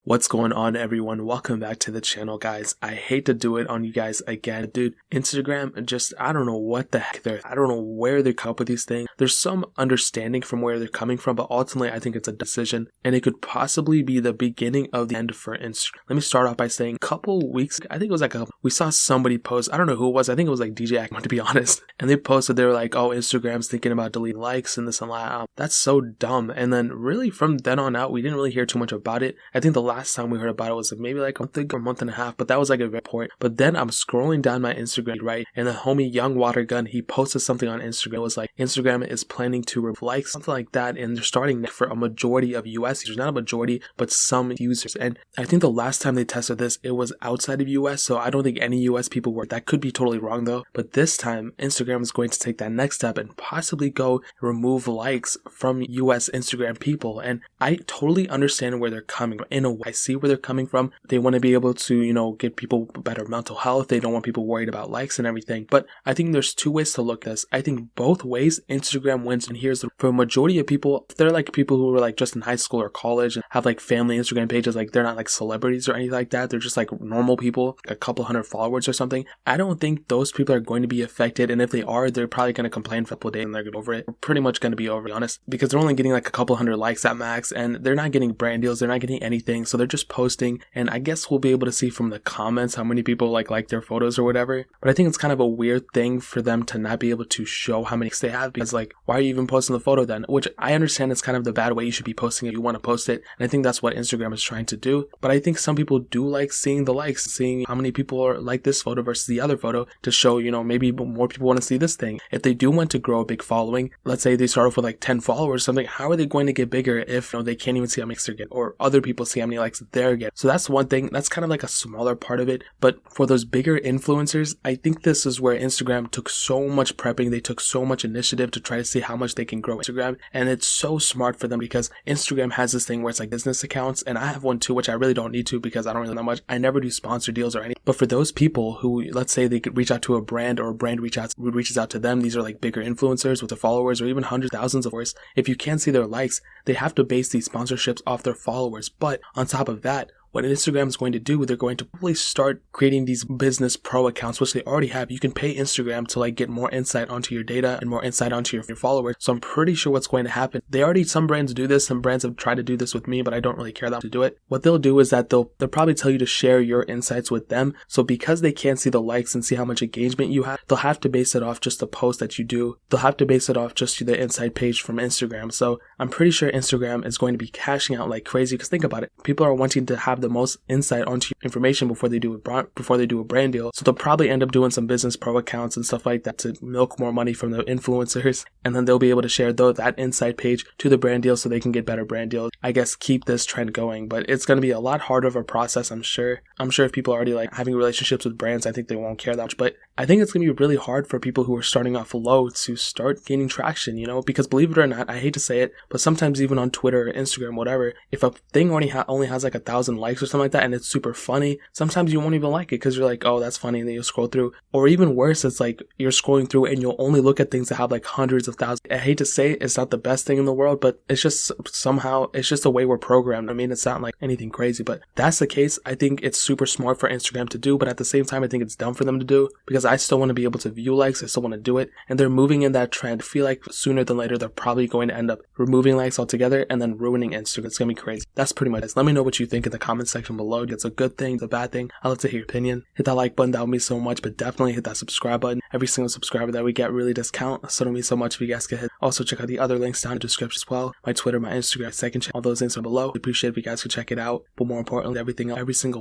What's going on, everyone? Welcome back to the channel, guys. I hate to do it on you guys again, dude. Instagram just, I don't know what the heck I don't know where they come up with these things. There's some understanding from where they're coming from, but ultimately I think it's a decision, and it could possibly be the beginning of the end for Instagram. Let me start off by saying a couple weeks, I think it was like we saw somebody post, I don't know who it was, I think it was like DJ Akman, to be honest, and they posted, they were like, oh, Instagram's thinking about deleting likes and this and that. That's so dumb. And then really from then on out, we didn't really hear too much about it. I think the last time we heard about it was like maybe like a month and a half, but that was like a report. But then I'm scrolling down my Instagram, right, and the homie Young Water Gun, he posted something on Instagram. It was like Instagram is planning to remove likes, something like that, and they're starting for a majority of US users, not a majority, but some users. And I think the last time they tested this, it was outside of US, so I don't think any US people were. That could be totally wrong though. But this time Instagram is going to take that next step and possibly go remove likes from US Instagram people. And I totally understand where they're coming from. In a way, I see where they're coming from. They want to be able to, give people better mental health. They don't want people worried about likes and everything. But I think there's two ways to look at this. I think both ways Instagram wins. And for a majority of people, if they're like people who were like just in high school or college and have like family Instagram pages, like they're not like celebrities or anything like that. They're just like normal people, a couple hundred followers or something. I don't think those people are going to be affected. And if they are, they're probably going to complain for a couple days and they're going to over it. We're pretty much going to be over, to be honest, because they're only getting like a couple hundred likes at max, and they're not getting brand deals. They're not getting anything. So they're just posting, and I guess we'll be able to see from the comments how many people like their photos or whatever. But I think it's kind of a weird thing for them to not be able to show how many likes they have, because like, why are you even posting the photo then? Which I understand it's kind of the bad way you should be posting if you want to post it, and I think that's what Instagram is trying to do. But I think some people do like seeing the likes, seeing how many people are like this photo versus the other photo, to show, maybe more people want to see this thing. If they do want to grow a big following, let's say they start off with like 10 followers or something, how are they going to get bigger if they can't even see how many likes they're getting, or other people see how many likes they're getting? So that's one thing. That's kind of like a smaller part of it. But for those bigger influencers, I think this is where Instagram took so much prepping. They took so much initiative to try to see how much they can grow Instagram. And it's so smart for them, because Instagram has this thing where it's like business accounts, and I have one too, which I really don't need to because I don't really know much. I never do sponsor deals or anything. But for those people who, let's say they could reach out to a brand, or a brand reaches out to them, these are like bigger influencers with their followers, or even hundreds, thousands of followers. If you can't see their likes, they have to base these sponsorships off their followers. But on top of that, what Instagram is going to do, they're going to probably start creating these business pro accounts, which they already have. You can pay Instagram to like get more insight onto your data and more insight onto your followers. So I'm pretty sure what's going to happen, some brands do this. Some brands have tried to do this with me, but I don't really care that much to do it. What they'll do is that they'll probably tell you to share your insights with them. So because they can't see the likes and see how much engagement you have, they'll have to base it off just the post that you do. They'll have to base it off just the insight page from Instagram. So I'm pretty sure Instagram is going to be cashing out like crazy, because think about it. People are wanting to have the most insight onto your information before they do a brand deal. So they'll probably end up doing some business pro accounts and stuff like that to milk more money from the influencers, and then they'll be able to share that insight page to the brand deal so they can get better brand deals. I guess keep this trend going, but it's going to be a lot harder of a process, I'm sure. If people are already like having relationships with brands, I think they won't care that much. But I think it's going to be really hard for people who are starting off low to start gaining traction, because believe it or not, I hate to say it, but sometimes even on Twitter or Instagram, whatever, if a thing only has like 1,000 likes or something like that, and it's super funny, sometimes you won't even like it because you're like, oh, that's funny, and then you'll scroll through. Or even worse, it's like you're scrolling through and you'll only look at things that have like hundreds of thousands. I hate to say it, it's not the best thing in the world, but it's just the way we're programmed. I mean, it's not like anything crazy, but that's the case. I think it's super smart for Instagram to do, but at the same time, I think it's dumb for them to do, because I still want to be able to view likes. I still want to do it, and they're moving in that trend. I feel like sooner than later, they're probably going to end up removing likes altogether and then ruining Instagram. It's gonna be crazy. That's pretty much it. Let me know what you think in the comment section below. It's a good thing, it's a bad thing. I'd love to hear your opinion. Hit that like button, that would mean so much, but definitely hit that subscribe button. Every single subscriber that we get really does count, so it'll mean so much if you guys could hit. Also check out the other links down in the description as well. My Twitter, my Instagram, second channel, all those links are below. I appreciate if you guys could check it out, but more importantly, everything else,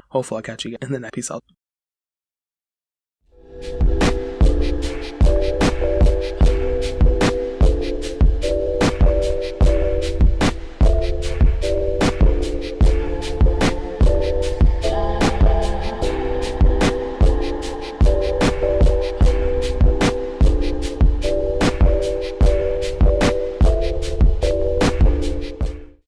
hopefully I'll catch you again in the next. Peace out.